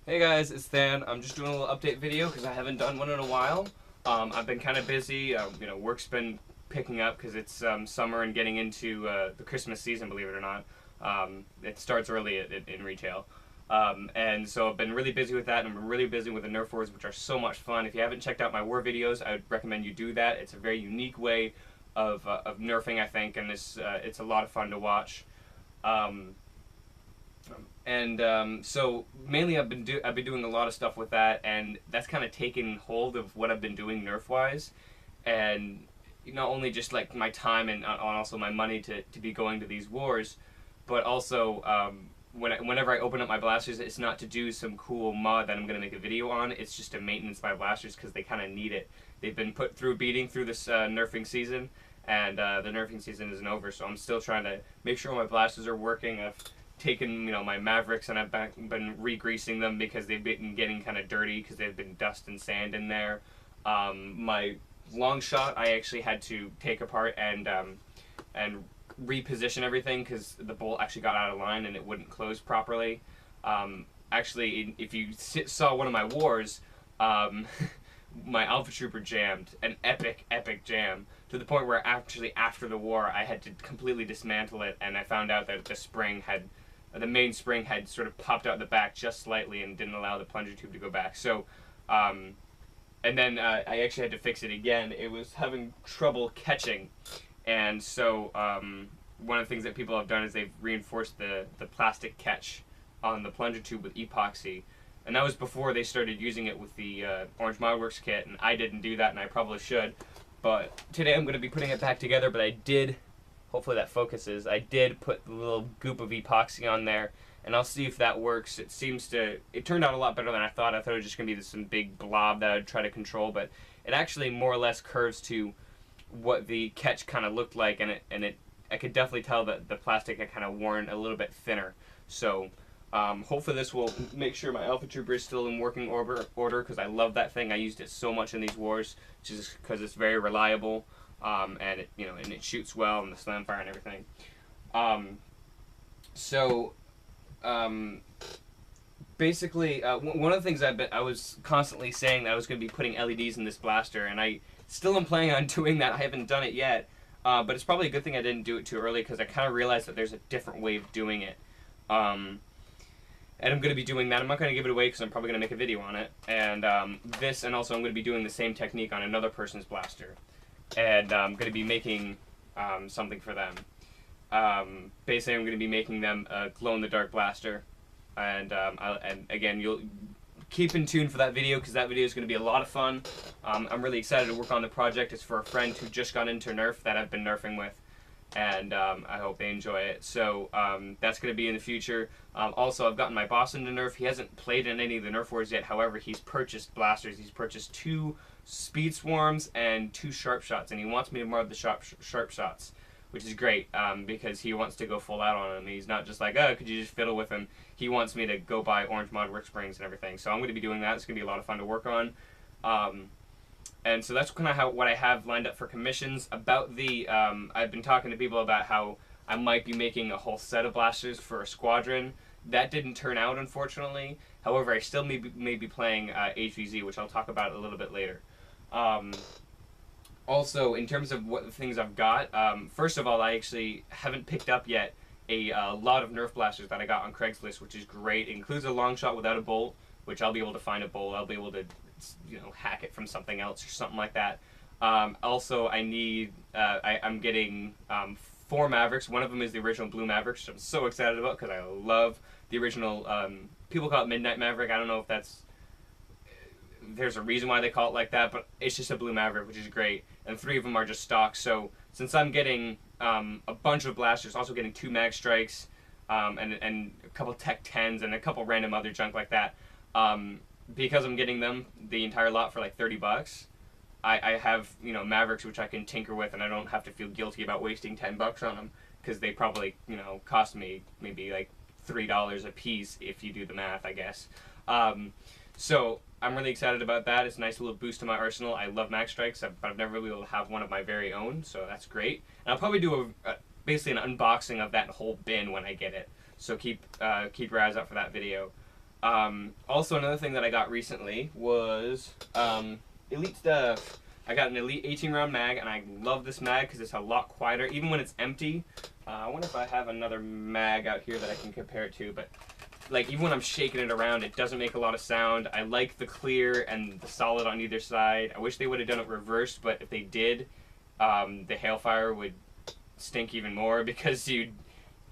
Hey guys, it's Than. I'm just doing a little update video because I haven't done one in a while. I've been kind of busy. Work's been picking up because it's summer and getting into the Christmas season, believe it or not. It starts early in retail. And so I've been really busy with that, and I'm really busy with the Nerf wars, which are so much fun. If you haven't checked out my war videos, I would recommend you do that. It's a very unique way of nerfing, I think, and it's a lot of fun to watch. Um, so mainly I've been doing a lot of stuff with that, and that's kind of taken hold of what I've been doing nerf wise, and not only just like my time and also my money to be going to these wars, but also whenever I open up my blasters, it's not to do some cool mod that I'm gonna make a video on. It's just to maintenance my blasters because they kind of need it. They've been put through beating through this nerfing season, and the nerfing season isn't over, so I'm still trying to make sure my blasters are working. I've taken my Mavericks and I've been re-greasing them because they've been getting kind of dirty because they've been dust and sand in there. My long shot I actually had to take apart and reposition everything because the bolt actually got out of line and it wouldn't close properly. Actually, if you saw one of my wars, my Alpha Trooper jammed, an epic jam, to the point where actually after the war I had to completely dismantle it, and I found out that the main spring had sort of popped out the back just slightly and didn't allow the plunger tube to go back. So, and then I actually had to fix it again. It was having trouble catching, and so one of the things that people have done is they've reinforced the plastic catch on the plunger tube with epoxy, and that was before they started using it with the Orange Modworks kit, and I didn't do that, and I probably should. But today I'm going to be putting it back together, but I did, hopefully that focuses, I did put the little goop of epoxy on there, and I'll see if that works. It turned out a lot better than I thought. I thought it was just going to be some big blob that I'd try to control, but it actually more or less curves to what the catch kind of looked like, and I could definitely tell that the plastic had kind of worn a little bit thinner. So hopefully this will make sure my Alpha Trooper is still in working order because I love that thing. I used it so much in these wars just because it's very reliable, and it shoots well, and the slam fire and everything. So basically, one of the things I was constantly saying that I was going to be putting LEDs in this blaster, and I still am planning on doing that. I haven't done it yet, but it's probably a good thing I didn't do it too early because I kind of realized that there's a different way of doing it. And I'm going to be doing that. I'm not going to give it away because I'm probably going to make a video on it. And and also I'm going to be doing the same technique on another person's blaster. And I'm going to be making something for them. Basically, I'm going to be making them a glow-in-the-dark blaster. And again, you'll keep in tune for that video because that video is going to be a lot of fun. I'm really excited to work on the project. It's for a friend who just got into Nerf that I've been nerfing with, and I hope they enjoy it. So that's going to be in the future. Also, I've gotten my boss into Nerf. He hasn't played in any of the Nerf wars yet. However, he's purchased blasters. He's purchased 2 Speed Swarms and 2 Sharp Shots, and he wants me to more of the Sharp Shots, which is great because he wants to go full out on him. He's not just like, oh, could you just fiddle with him? He wants me to go buy Orange Modworks springs and everything. So I'm going to be doing that. It's going to be a lot of fun to work on. And so that's kind of what I have lined up for commissions. About I've been talking to people about how I might be making a whole set of blasters for a squadron. That didn't turn out, unfortunately. However, I still may be playing HVZ, which I'll talk about a little bit later. Also, in terms of what the things I've got, first of all, I actually haven't picked up yet a lot of Nerf blasters that I got on Craigslist, which is great. It includes a long shot without a bolt, which I'll be able to find a bolt. I'll be able to hack it from something else or something like that. Also, I'm getting 4 Mavericks. One of them is the original Blue Mavericks, which I'm so excited about because I love the original. People call it Midnight Maverick. I don't know if there's a reason why they call it like that, but it's just a Blue Maverick, which is great. And 3 of them are just stock. So since I'm getting a bunch of blasters, also getting 2 Mag Strikes, and a couple Tech 10s and a couple random other junk like that, because I'm getting them, the entire lot, for like $30, I have Mavericks which I can tinker with, and I don't have to feel guilty about wasting $10 on them because they probably cost me maybe like $3 a piece if you do the math, I guess. So I'm really excited about that. It's a nice little boost to my arsenal. I love Max Strikes, but I've never really been able to have one of my very own, so that's great. And I'll probably do basically an unboxing of that whole bin when I get it. So keep your eyes out for that video. Also, another thing that I got recently was Elite stuff. I got an Elite 18 round mag, and I love this mag because it's a lot quieter, even when it's empty. I wonder if I have another mag out here that I can compare it to, but like even when I'm shaking it around, it doesn't make a lot of sound. I like the clear and the solid on either side. I wish they would have done it reversed, but if they did, the hailfire would stink even more because it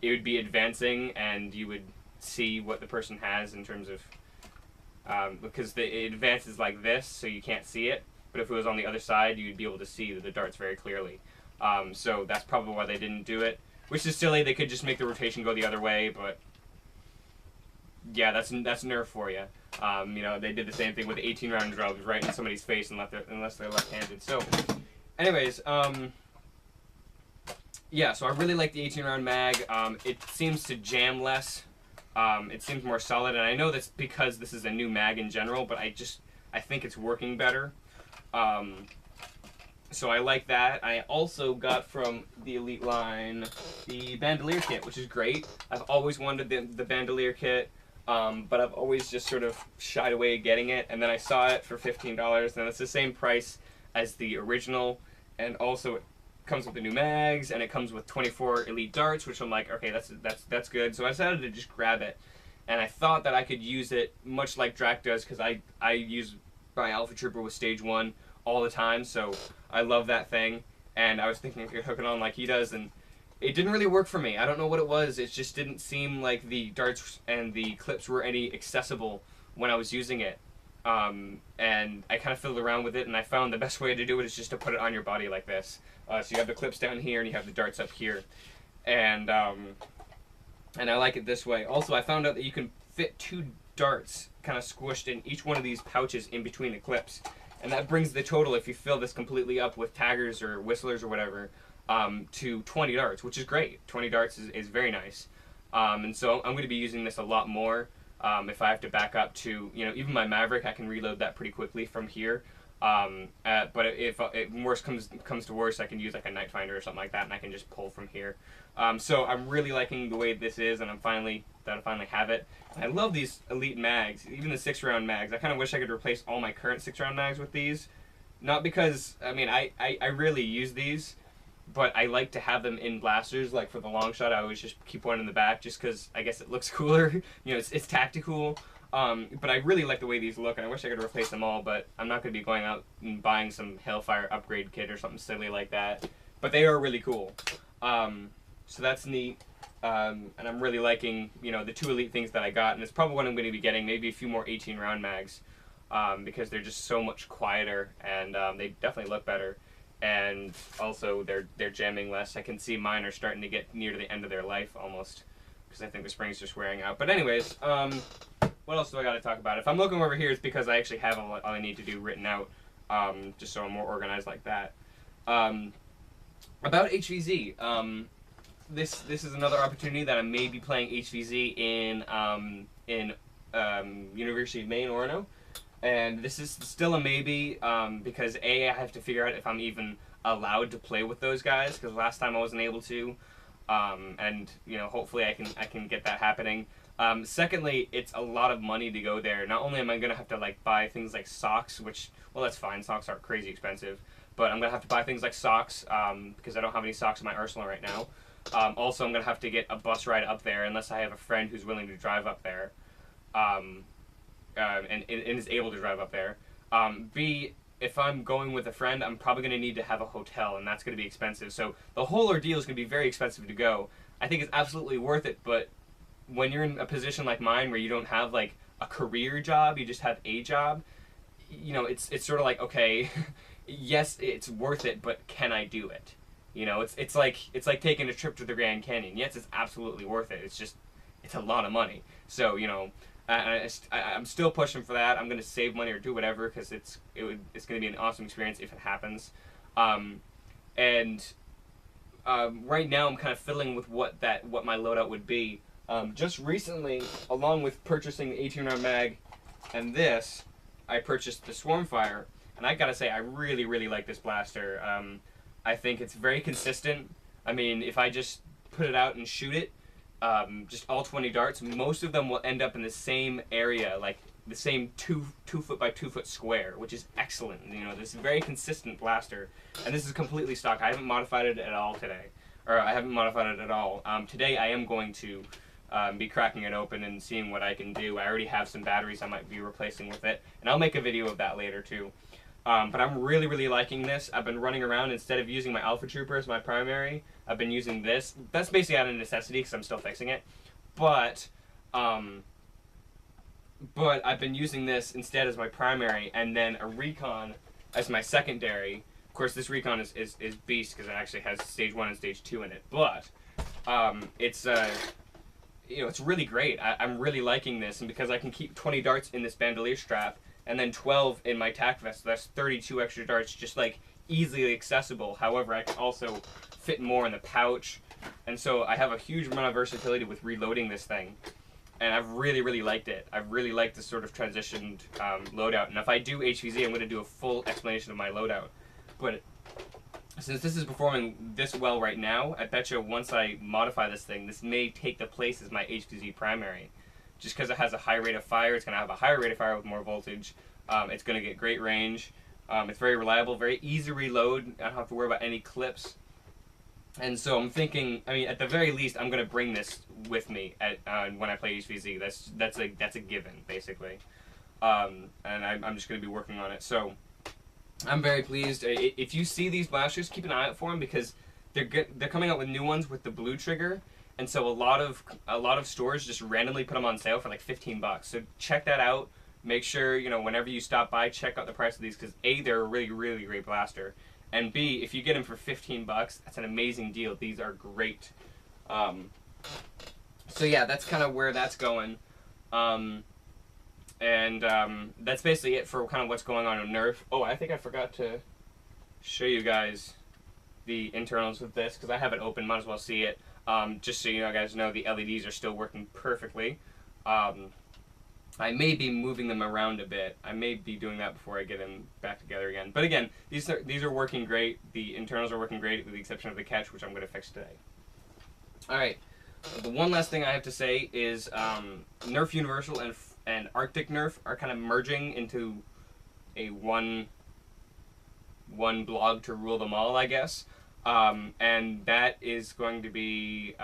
would be advancing and you would see what the person has in terms of because it advances like this, so you can't see it. But if it was on the other side, you'd be able to see the darts very clearly. So that's probably why they didn't do it, which is silly. They could just make the rotation go the other way, but yeah, that's Nerf for you. You know, they did the same thing with 18 round drums right in somebody's face unless they're left-handed. So, anyways, yeah, so I really like the 18 round mag. It seems to jam less. It seems more solid, and I know that's because this is a new mag in general, but I think it's working better. So I like that. I also got from the Elite line the bandolier kit, which is great. I've always wanted the bandolier kit, but I've always just sort of shied away getting it, and then I saw it for $15, and it's the same price as the original, and also it comes with the new mags, and it comes with 24 Elite darts, which I'm like, okay, that's good. So I decided to just grab it, and I thought that I could use it much like Drac does, because I use my Alpha Trooper with Stage 1 all the time, so I love that thing, and I was thinking I could hook it on like he does, and it didn't really work for me. I don't know what it was. It just didn't seem like the darts and the clips were any accessible when I was using it. And I kind of fiddled around with it, and I found the best way to do it is just to put it on your body like this. So you have the clips down here, and you have the darts up here, and I like it this way. Also, I found out that you can fit 2 darts kind of squished in each one of these pouches in between the clips, and that brings the total, if you fill this completely up with taggers or whistlers or whatever, to 20 darts, which is great. 20 darts is very nice. And so I'm going to be using this a lot more. If I have to back up to, you know, even my Maverick, I can reload that pretty quickly from here. But if worse comes to worse, I can use like a Night Finder or something like that, and I can just pull from here. So I'm really liking the way this is, and I finally have it. And I love these Elite mags, even the 6-round mags. I kind of wish I could replace all my current 6-round mags with these. Not because, I mean, I really use these, but I like to have them in blasters. Like for the long shot, I always just keep one in the back just because I guess it looks cooler. You know, it's tactical. But I really like the way these look, and I wish I could replace them all, but I'm not going to be going out and buying some Hellfire upgrade kit or something silly like that. But they are really cool. So that's neat. And I'm really liking, you know, the 2 Elite things that I got, and it's probably what I'm going to be getting, maybe a few more 18 round mags, because they're just so much quieter, and they definitely look better. And also they're jamming less. I can see mine are starting to get near to the end of their life almost, because I think the spring's just wearing out. But anyways, what else do I got to talk about? If I'm looking over here, it's because I actually have all I need to do written out, just so I'm more organized like that. About HVZ, this is another opportunity that I may be playing HVZ in University of Maine, Orono. And this is still a maybe, because A, I have to figure out if I'm even allowed to play with those guys, because last time I wasn't able to, and you know, hopefully I can get that happening. Secondly, it's a lot of money to go there. Not only am I gonna have to like buy things like socks, which, well, that's fine, socks aren't crazy expensive, but I'm gonna have to buy things like socks, because I don't have any socks in my arsenal right now. Also, I'm gonna have to get a bus ride up there unless I have a friend who's willing to drive up there. And is able to drive up there. B, if I'm going with a friend, I'm probably going to need to have a hotel, and that's going to be expensive. So the whole ordeal is going to be very expensive to go. I think it's absolutely worth it, but when you're in a position like mine where you don't have like a career job, you just have a job, you know, it's sort of like, okay, yes, it's worth it, but can I do it? You know, it's like taking a trip to the Grand Canyon. Yes, it's absolutely worth it. It's just, it's a lot of money. So, you know, I'm still pushing for that. I'm going to save money or do whatever, because it's going to be an awesome experience if it happens. Right now I'm kind of fiddling with what my loadout would be. Just recently, along with purchasing the 18-round mag and this, I purchased the Swarmfire, and I gotta say I really, really like this blaster. I think it's very consistent. I mean, if I just put it out and shoot it, just all 20 darts. Most of them will end up in the same area, like the same 2 foot by 2 foot square, which is excellent. You know, this is a very consistent blaster, and this is completely stock. I haven't modified it at all today, or I haven't modified it at all. Today I am going to be cracking it open and seeing what I can do. I already have some batteries I might be replacing with it, and I'll make a video of that later too. But I'm really liking this. I've been running around, instead of using my Alpha Trooper as my primary, I've been using this. That's basically out of necessity because I'm still fixing it. But I've been using this instead as my primary, and then a Recon as my secondary. Of course, this Recon is beast because it actually has stage 1 and stage 2 in it. But it's you know, it's really great. I'm really liking this, and because I can keep 20 darts in this bandolier strap, and then 12 in my tack vest, so that's 32 extra darts, just like easily accessible. However, I can also fit more in the pouch, and so I have a huge amount of versatility with reloading this thing, and I've really liked it. I've really liked this sort of transitioned loadout, and if I do HVZ, I'm going to do a full explanation of my loadout. But since this is performing this well right now, I bet you once I modify this thing, this may take the place as my HVZ primary. Just because it has a high rate of fire, it's going to have a higher rate of fire with more voltage. It's going to get great range. It's very reliable, very easy to reload. I don't have to worry about any clips. And so I'm thinking, I mean, at the very least, I'm going to bring this with me when I play HVZ. That's a given, basically. And I'm just going to be working on it. So I'm very pleased. If you see these blasters, keep an eye out for them because they're coming out with new ones with the blue trigger. And so a lot of stores just randomly put them on sale for like 15 bucks. So check that out. Make sure, you know, whenever you stop by, check out the price of these because A, they're a really great blaster, and B, if you get them for 15 bucks, that's an amazing deal. These are great. So yeah, that's kind of where that's going. That's basically it for kind of what's going on in Nerf. Oh, I think I forgot to show you guys the internals with this because I have it open. Might as well see it. Just so you guys know, the LEDs are still working perfectly. I may be moving them around a bit. I may be doing that before I get them back together again. But again, these are working great. The internals are working great with the exception of the catch, which I'm going to fix today. Alright, the one last thing I have to say is Nerf Universal and Arctic Nerf are kind of merging into a one blog to rule them all, I guess. And that is going to be,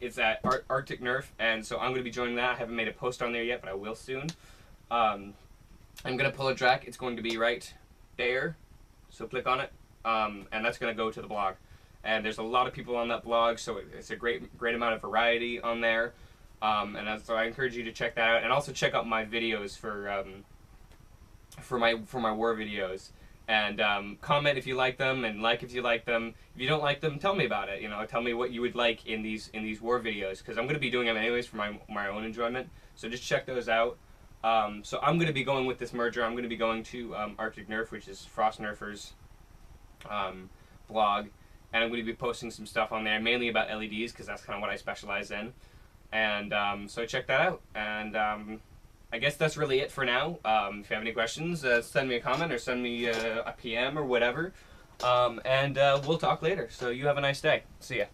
it's at Arctic Nerf, and so I'm going to be joining that. I haven't made a post on there yet, but I will soon. I'm going to pull a track. It's going to be right there, so click on it, and that's going to go to the blog. And there's a lot of people on that blog, so it's a great amount of variety on there. So I encourage you to check that out, and also check out my videos for my war videos. And comment if you like them, and like if you like them. If you don't like them, tell me about it. You know, tell me what you would like in these war videos, because I'm going to be doing them anyways for my own enjoyment. So just check those out. So I'm going to be going with this merger. I'm going to be going to Arctic Nerf, which is Frost Nerfer's blog, and I'm going to be posting some stuff on there, mainly about LEDs, because that's kind of what I specialize in. And so check that out. And I guess that's really it for now. If you have any questions, send me a comment or send me a PM or whatever. And we'll talk later. So you have a nice day. See ya.